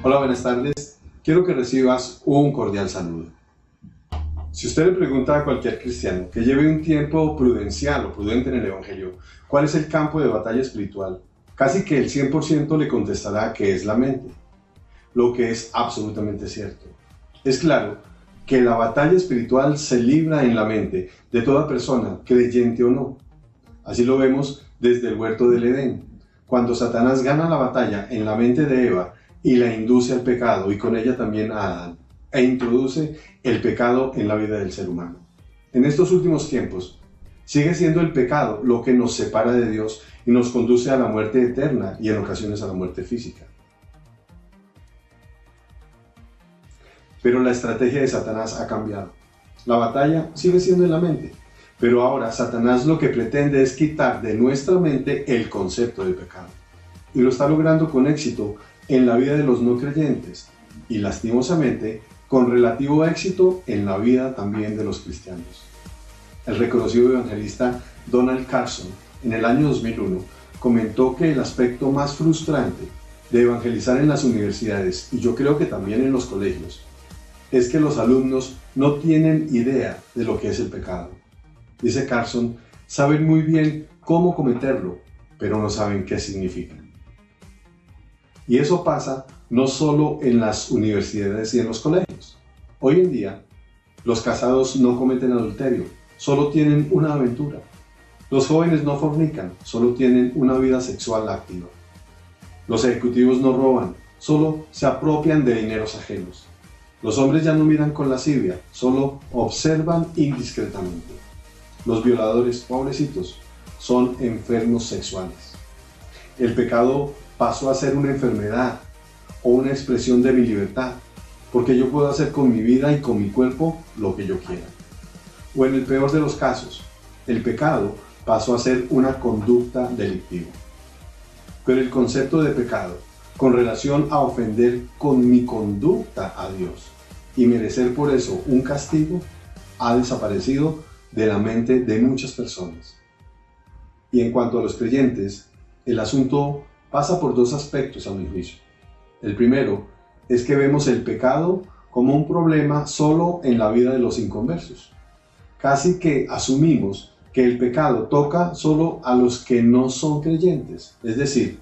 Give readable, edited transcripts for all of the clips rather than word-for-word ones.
Hola, buenas tardes. Quiero que recibas un cordial saludo. Si usted le pregunta a cualquier cristiano que lleve un tiempo prudencial o prudente en el Evangelio, ¿cuál es el campo de batalla espiritual? Casi que el 100% le contestará que es la mente, lo que es absolutamente cierto. Es claro que la batalla espiritual se libra en la mente de toda persona, creyente o no. Así lo vemos desde el huerto del Edén, cuando Satanás gana la batalla en la mente de Eva y la induce al pecado, y con ella también a Adán, e introduce el pecado en la vida del ser humano. En estos últimos tiempos, sigue siendo el pecado lo que nos separa de Dios y nos conduce a la muerte eterna y en ocasiones a la muerte física. Pero la estrategia de Satanás ha cambiado. La batalla sigue siendo en la mente, pero ahora Satanás lo que pretende es quitar de nuestra mente el concepto del pecado. Y lo está logrando con éxito en la vida de los no creyentes y, lastimosamente, con relativo éxito en la vida también de los cristianos. El reconocido evangelista Donald Carson, en el año 2001, comentó que el aspecto más frustrante de evangelizar en las universidades, y yo creo que también en los colegios, es que los alumnos no tienen idea de lo que es el pecado. Dice Carson, saben muy bien cómo cometerlo, pero no saben qué significa. Y eso pasa no solo en las universidades y en los colegios. Hoy en día, los casados no cometen adulterio, solo tienen una aventura. Los jóvenes no fornican, solo tienen una vida sexual activa. Los ejecutivos no roban, solo se apropian de dineros ajenos. Los hombres ya no miran con lascivia, solo observan indiscretamente. Los violadores, pobrecitos, son enfermos sexuales. El pecado pasó a ser una enfermedad o una expresión de mi libertad, porque yo puedo hacer con mi vida y con mi cuerpo lo que yo quiera. O en el peor de los casos, el pecado pasó a ser una conducta delictiva. Pero el concepto de pecado, con relación a ofender con mi conducta a Dios y merecer por eso un castigo, ha desaparecido de la mente de muchas personas. Y en cuanto a los creyentes, el asunto pasa por dos aspectos a mi juicio. El primero es que vemos el pecado como un problema solo en la vida de los inconversos. Casi que asumimos que el pecado toca solo a los que no son creyentes. Es decir,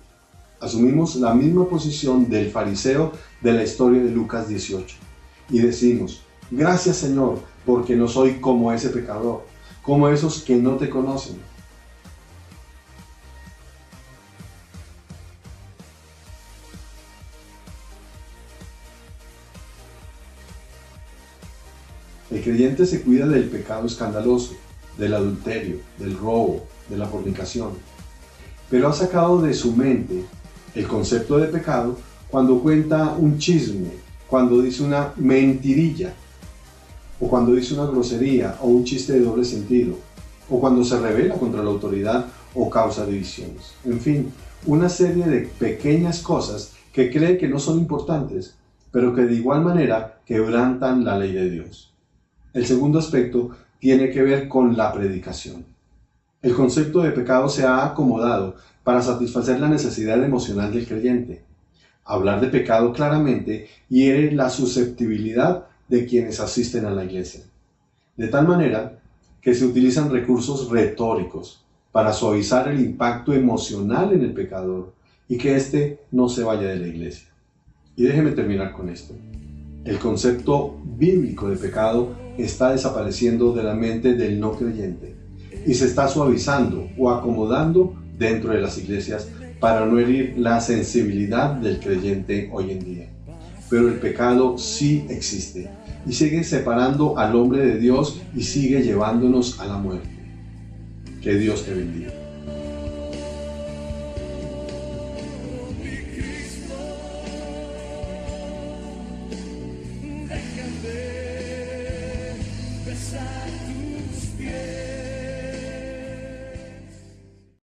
asumimos la misma posición del fariseo de la historia de Lucas 18. Y decimos, gracias Señor, porque no soy como ese pecador, como esos que no te conocen. El creyente se cuida del pecado escandaloso, del adulterio, del robo, de la fornicación, pero ha sacado de su mente el concepto de pecado cuando cuenta un chisme, cuando dice una mentirilla, o cuando dice una grosería o un chiste de doble sentido, o cuando se rebela contra la autoridad o causa divisiones. En fin, una serie de pequeñas cosas que cree que no son importantes, pero que de igual manera quebrantan la ley de Dios. El segundo aspecto tiene que ver con la predicación. El concepto de pecado se ha acomodado para satisfacer la necesidad emocional del creyente. Hablar de pecado claramente hiere la susceptibilidad de quienes asisten a la iglesia, de tal manera que se utilizan recursos retóricos para suavizar el impacto emocional en el pecador y que éste no se vaya de la iglesia. Y déjeme terminar con esto. El concepto bíblico de pecado está desapareciendo de la mente del no creyente y se está suavizando o acomodando dentro de las iglesias para no herir la sensibilidad del creyente hoy en día. Pero el pecado sí existe y sigue separando al hombre de Dios y sigue llevándonos a la muerte. Que Dios te bendiga.